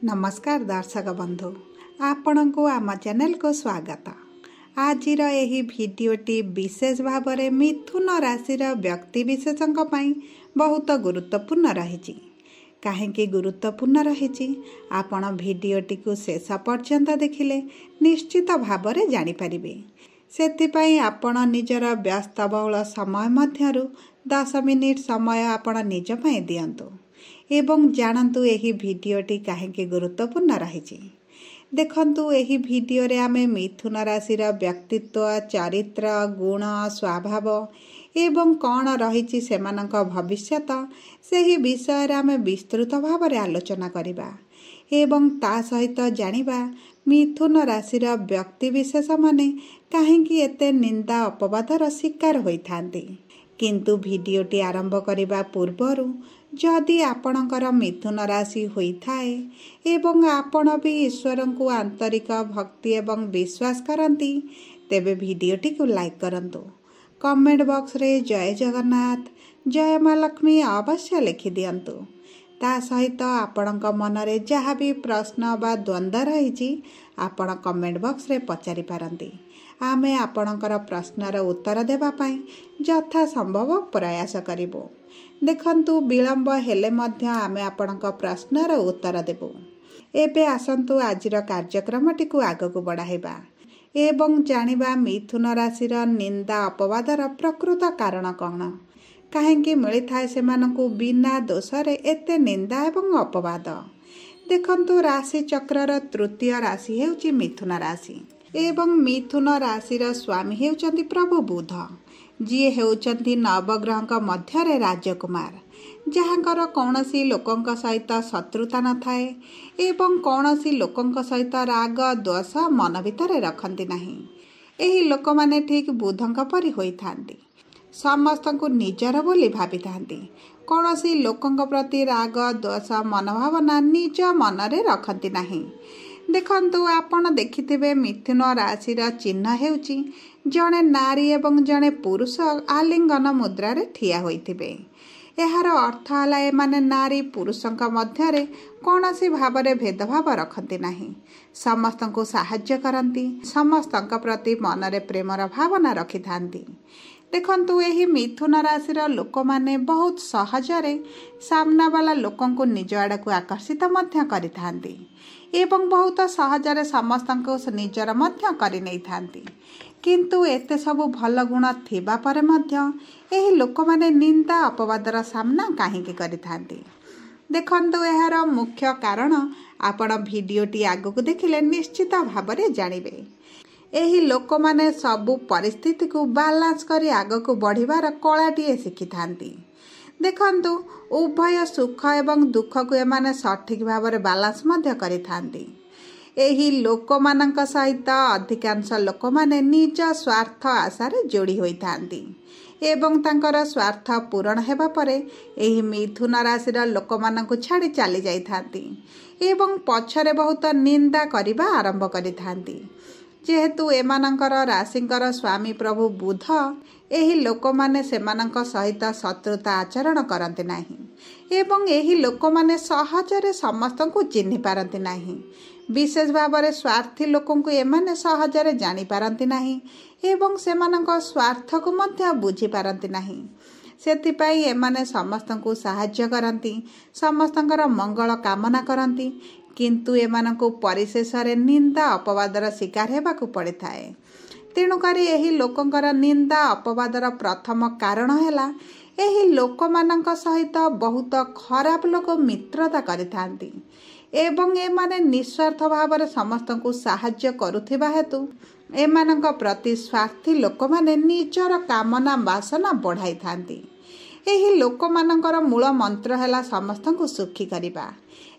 नमस्कार दर्शक बंधु आपण को आम चैनल को स्वागत। आज यही भिडियोटी विशेष भाव में मिथुन राशि व्यक्ति विशेषों बहुत गुरुत्वपूर्ण रही। कहीं गुरुत्वपूर्ण रही आपण भिडियोटी को शेष पर्यंत देखिले निश्चित भाव में जानीपारे। से आपण निजर व्यस्तबहुल समय मध्यरु 10 मिनिट समय आपण निज पई दियंतु एवं जानतु एही भिडियोटी कहीं गुरुत्वपूर्ण रही। देखंतु एही भिडियो रे आमे मिथुन राशिर व्यक्तित्व, चरित्र, गुण, स्वभाव एवं कौन रही सेमानक भविष्यत सेही विषय रे आमे विस्तृत भाव रे आलोचना करिबा एवं ता सहित जानिबा मिथुन राशिर व्यक्ति विशेष माने काहेकि एते निंदा अपवादर शिकार होइथांती। किंतु भिडियोटी आरंभ करिबा पूर्वरु जदि आपणकर मिथुन राशि होइथाए एवं आपण भी ईश्वर को आंतरिक भक्ति एवं विश्वास करती तेबे भिडियोटी को लाइक करंतु। कमेंट बॉक्स रे जय जगन्नाथ, जय मां लक्ष्मी अवश्य लिखि दियंतु। ता सहित आपणक मनरे जहाँ भी प्रश्न बा द्वंद्व रही आपण कमेंट बॉक्स रे पचारि पारंती। आमे आपणकर प्रश्नर उत्तर देबा पई यथा संभव प्रयास करिबो। देखंतु विलंब हेले मध्य आमे आपणक प्रश्नर उत्तर देबो। एबे आसंतु आजिर कार्यक्रमटी को आगकु बढ़ाइबा एवं जानिबा मिथुन राशिर निंदा अपवादर प्रकृत कारण कौन, काहेकि मिलिथाए सेमानकु बिना दोषरे एते निंदा एवं अपवाद। देखंतु राशि चक्रर तृतीय राशि हेउची मिथुन राशि एवं मिथुन राशिर स्वामी हेउचंती प्रभु बुध, जी हेउचंती नवग्रहक मध्यरे राजकुमार, जहाँकर कौनसी लोकंक सहित शत्रुता न थाए एवं कौनसी लोकंक सहित राग द्वेष मन भितर रखती नहीं। एही लोक माने ठीक बुधंक परि होइथांती, समस्तंकु निजर बोली भाविथांती। कौनसी लोकंक प्रति राग द्वेष मनोभावना निज मनरे रखती नहीं। देखंतु आपण देखिथिबे मिथुन राशिर चिन्ह हेउची जणे नारी एवं जणे पुरुष आलिंगन मुद्रा रे ठिया होइथिबे। एहार अर्थ हला एमाने नारी पुरुषंक मध्यरे कौनसी भावरे भेदभाव रखती नहीं, समस्तंकु साहाय्य करती, समस्तंक प्रति मनरे प्रेमर भावना रखिथांती। देखंतु एही मिथुन राशिर लोक माने बहुत सहजरे सामना वाला लोकंकु निज आड़कु आकर्षित मध्य करिथांती एवं बहुत सहजरे समस्तंकु निजर मध्य करि नैथांती। किंतु एते सबु भल गुण थिबा परे मध्य एही लोक माने निंदा अपवादर सामना काहेकि करिथांती। देखंतु एहार मुख्य कारण आपण भिडियोटी आगकु देखिले निश्चित भावरे जानिबे। एही लोक माने सबु परिस्थिति को बैलेंस करी आगकु बढ़िबार कलाटीए शिखिथांती। देखंतु उभय सुख एवं दुख को एमाने सठिक भावरे बैलेंस मध्य करिथांती। एही लोक मानक सहित अधिकांश लोक माने निज स्वार्थ आशारे जोड़ी होइथांती एवं तांकर स्वार्थ पूरण हेबा परे एही मिथुन राशिर लोक मानकु छाड़ी चली जाइथांती एवं पछरे बहुत निंदा करिबा आरंभ करिथांती। जेहेतु एमानंकर राशिंकर स्वामी प्रभु बुध एही लोक माने सेमानंक सहित शत्रुता आचरण करते नहीं एवं एही लोक माने सहजरे समस्तंकु चिन्हि पारंती नहीं। विशेष भावरे स्वार्थी लोकंकु एमाने सहजरे जानि पारंती नहीं एवं सेमानंक स्वार्थ को मध्य बुझी पारंती नहीं। सेथिपाई एमाने समस्तंकु सहाय्य करंती, समस्तंकर मंगल कामना करंती, किंतु एमानंकु परिशेषरे निंदा अपवादर शिकार हेबाकु पड़िथाए। तेणुकरी एही लोकंकर निंदा अपवादर प्रथम कारण हैला एही लोकमानंक सहित बहुत खराब लोक मित्रता करिथांती एवं एमाने निस्वार्थ भावरे समस्तंकु सहाय्य करुथिबा हेतु एमानंक प्रति स्वार्थी लोक माने निजर कामना वासना बढ़ाई थांती। एही लोक मानंकर मूल मंत्र हैला समस्तंकु सुखी करिबा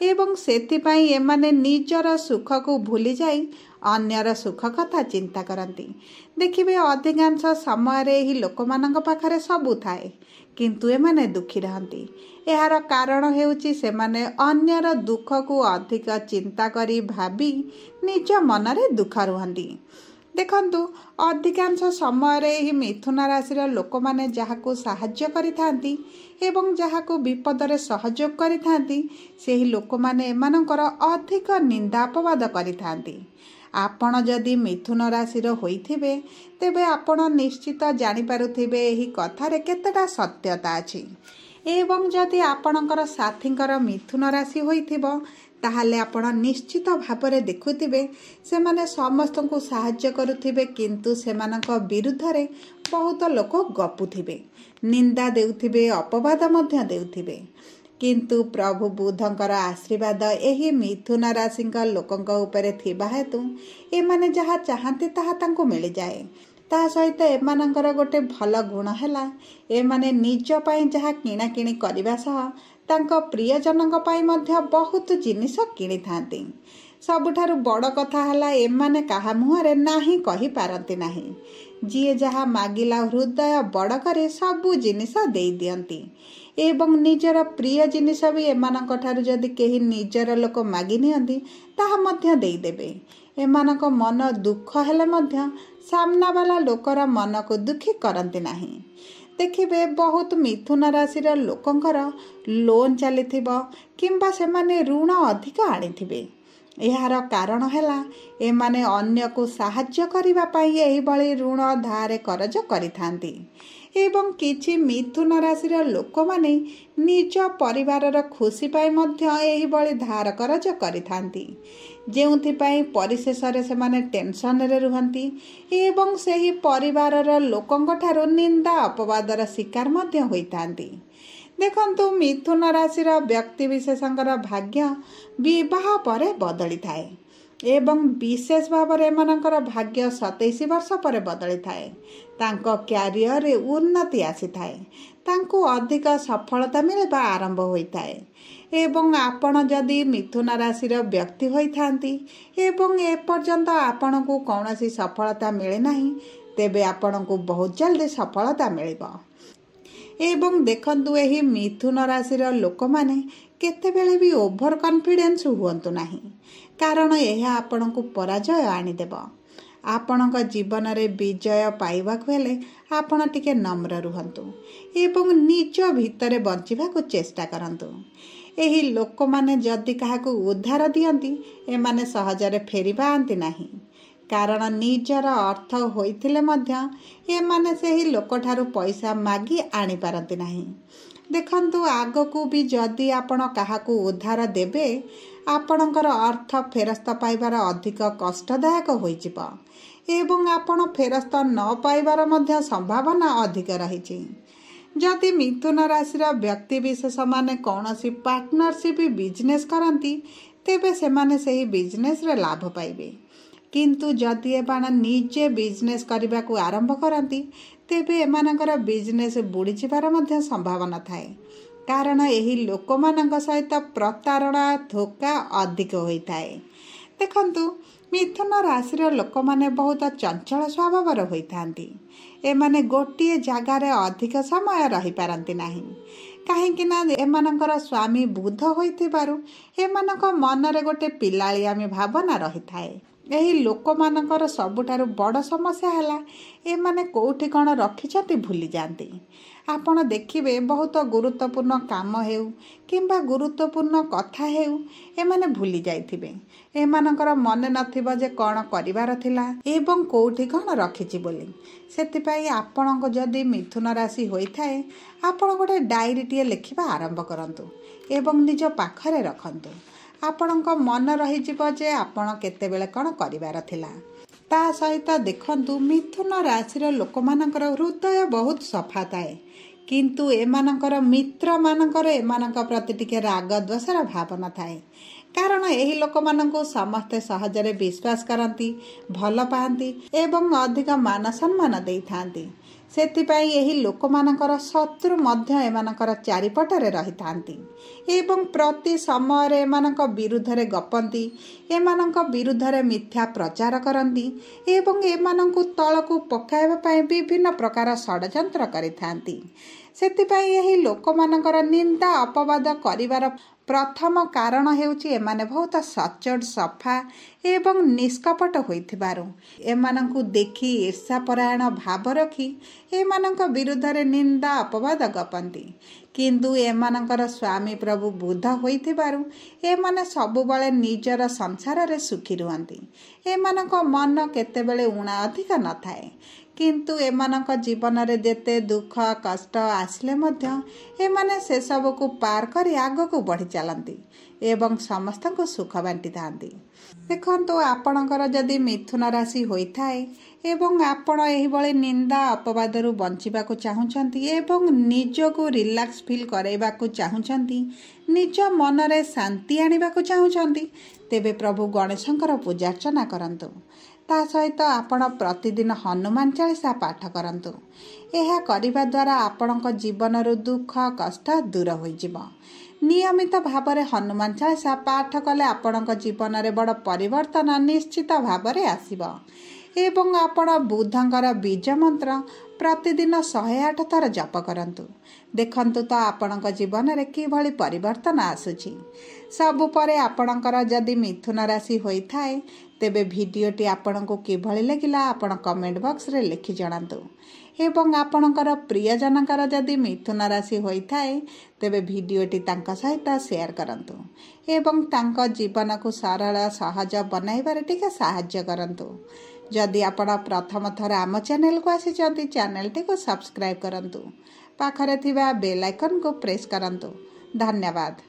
एवं सेथिपाई एमाने निजर सुख को भूली जाई अन्यर सुख कथा चिंता करती। देखिबे अधिकांश समय रे एही लोक मानंक पाखरे सबु थाए किंतु एमाने दुखी रहंती। एहार कारण हेउची सेमाने अन्यर दुख को अधिक चिंता करी भाबी निज मनरे दुख रुहंती। देखंतु अधिकांश समय यही मिथुन राशि लोकमाने जहाको साहाय्य करिथांती एवं जहाको विपदरे सहयोग करिथांती सेही लोकमाने एमानकर अधिक निंदा अपवाद करिथांती। आपण जदि मिथुन राशि होइथिबे तेबे आपण निश्चित जानि पारुथिबे एही कथारे केतेटा सत्यता अछि एवं जदि आपणकर साथींकर मिथुन राशि होइथिबो ताहले आपण निश्चित भावरे देखुथिबे सेमाने समस्त को साहाय्य करुथिबे किंतु सेमानक विरुद्ध रे बहुत लोक गपुथिबे निंदा देउथिबे अपवाद मध्य देउथिबे किंतु प्रभु बुधंकर आशीर्वाद एही मिथुन राशिंक लोकंक उपरे थिबा हेतु एमाने जहा चाहंती ताहा तांको मिल जाए। ता सहित एमानंकर गोटे भल गुण हैला एमाने निज पई जहा किणा किणी करबा सह तांको प्रियजनक पई मध्य बहुत जिनिस किणी थांती। सबुठारु बड़ कथा हैला एमाने काहा मुहरे नाही कहि पारंती नाही। जिए जहा मागिला हृदय बड़ करे सबु जिनिस देई दियंती एवं निजर प्रिय जिनिस भी एमानक ठारु जदि केही निजर लोक मागी नियंती ताहा मध्य देई देबे। एमानक मन दुख हेले मध्य सामना वाला लोकर मन को दुखी करंती नाही। देखिबे बहुत मिथुन राशि लोकंकर लोन चलिथिबो किंबा सेमाने ऋण अधिक आनिथिबे। यार कारण हैला एमाने अन्य को साहाय्य करिबा पई एही बळी ऋण धार करज करिथांती एवं किछि मिथुन राशि लोक माने निज परिवारर खुशी पाई मध्य एही बळी धार करज करिथांती जेउथि पई परिशेष रे सेमाने टेंशन रे रुहंती एवं सेही परिवारर लोकंक ठारो निंदा अपवादर शिकार मध्य होइथांती। देखंतु मिथुन राशि व्यक्ति विशेषंकर भाग्य विवाह परे बदली थाए एवं विशेष भाव में एमानकर भाग्य 27 वर्ष पर बदली थाए। तांको क्यारियर रे उन्नति आसी थाए तांको अधिक सफलता मिलबा आरंभ होइथाए एवं आपण जदि मिथुन राशि व्यक्ति होइथांती एवं ए पर्यंत आपण को कौनसी सफलता मिले नाही तेबे आपण को बहुत जल्दी सफलता मिलिबो। एवं देखंतु एही मिथुन राशि लोक माने केतेबेले भी ओभर कॉन्फिडेंस हुअंतु नाही कारण यह आपण को पराजय आनीदेव। आपण जीवन रे विजय पाइबा हेले आपण टिके नम्र रुहंतु एवं निज भितरे बंचिबा को चेष्टा करंतु। एही लोक माने जदि काहाकू उद्धार दियंती एमाने सहजरे फेरिबा आंती नाही कारण निजर अर्थ होइथिले मध्य एमाने सेही लोक ठारू पैसा मागी आनी पारंती नाही। देखंतु आगकू भी जदि आपण काहाकू उद्धार देबे आपणकर अर्थ फेरस्त पाइबार अधिक कष्टदायक होइजिब एवं आपण फेरस्त न पाइबार मध्य संभावना अधिक रहिछि। जदि मिथुन राशि व्यक्ति विशेष माने कौनसी पार्टनरशिप बिजनेस करंती तेबे सेमाने सेही बिजनेस रे लाभ पाइबे किंतु जदि एबाण निजे बिजनेस करबा को आरंभ करंती तेबे एमानकर बिजनेस बुड़ी जिबार मध्य संभावना थाए कारण एही लोकमानक सहित प्रतारणा धोखा अधिक होइथाए। देखंतु मिथुन राशि लोक माने बहुत चंचल स्वभावर होइथांती एमाने गोटिए जगार अधिक समय रही पारंती नाही काहेकि ना एमानकर स्वामी बुध होइथिबारु एमानक मनरे गोटे पिलाळियामी भावना रही थाए। एही लोक मानकर सबुठारु बड़ समस्या हैला एमाने कोउठी कण रखिछंती भूली जांती। आपण देखिबे बहुत गुरुत्वपूर्ण काम हेउ किंबा गुरुत्वपूर्ण कथा हेउ एमाने भूली जाइथिबे एमानकर मन नथिबो जे कण करिवार थिला एवं कोउठी कण रखिछि बोली। सेति पई आपणक जदि मिथुन राशि होइथाए आपण गोटे डायरी टिए लिखिबा आरंभ करंतु एवं निज पाखरे रखंतु आपणक मन रही जिवो जे आपण केतेबेले कण करिवार थिला। ता सहित देखंतु मिथुन राशि लोक मानकर हृदय बहुत सफा थाए किंतु एमानकर मित्र मानकर एमानक प्रति टिके राग द्वेषर भावना थाए कारण एही लोक माननको समस्ते सहजरे विश्वास करंती भल पाती एवं अधिक मान सम्मान देई थांती। सेतिपाई एही लोक मानकर शत्रु मध्य एमानकर चारिपटरे रही थांती एवं प्रति समय एमानक विरुद्ध रे गपंती एमानक विरुद्ध रे मिथ्या प्रचार करंती एवं एमानकु तळकु पकाइबा पई विभिन्न प्रकार षडयंत्र करिथांती। सेतिपाई एही लोक मानकर निंदा अपवाद करिवार प्रथम कारण हेउची एमाने बहुत सचोट सफा एवं निष्कपट होइथिबारु एमानंकु देखि ईर्षापरायण भाव रखी एमानंक विरुद्धरे निंदा अपवाद गपंती किंतु एमानंकर स्वामी प्रभु बुद्ध होइथिबारु एमाने सबुबळे निजर संसार रे सुखी रुहंती। एमानंक मन केतेबेले उणा अधिक न थाए किंतु एमानंक जीवन रे जेते दुख कष्ट आसले मध्य एमाने से सब को पार करी आग को बढ़ी चलती एवं समस्त को सुख बांटी थांती। देखंतु आपणकर जदि मिथुन राशि होइथाए एवं आपण एही बळे निंदा अपवादरू बंचिबाकू चाहुचंती एवं निजको रिलैक्स फील करैबाकू चाहुचंती निज मन रे शांति आनिबाकू चाहुचंती तेबे प्रभु गणेशंकर पूजार्चना करंतु। ता सहित आपण प्रतिदिन हनुमान चालीसा पाठ करंतु। एहा करिबा द्वारा आपणक जीवनरू दुख कष्ट दूर होइजिबो। नियमित भावरे हनुमान चालीसा पाठ कले आपणक जीवन रे बड़ परिवर्तन निश्चित भावरे आसीबो एवं आपण बुद्धंकर बीज मंत्र प्रतिदिन 108 थर जप करंतु। देखंतु तो आपणक जीवन रे कि भली परिवर्तन आसुची। सबु परे आपणकर जदि मिथुन राशि होइथाए तेबे भिडियोटी आपणको किभली लागिला आपण कमेंट बॉक्स रे लिखि जणांतु एवं आपणकर प्रियजनकर जदि मिथुन राशि होइथाए तेबे भिडियोटी तांका सहित शेयर करंतु एवं तांका जीवन को सरल सहज बनाइबारे टिके सहाय्य करंतु। जदि आपण प्रथम थर आम चैनल को आसीचंती चैनल टी को सब्सक्राइब करंतु पाखरे थिबा बेल आइकन को प्रेस करंतु। धन्यवाद।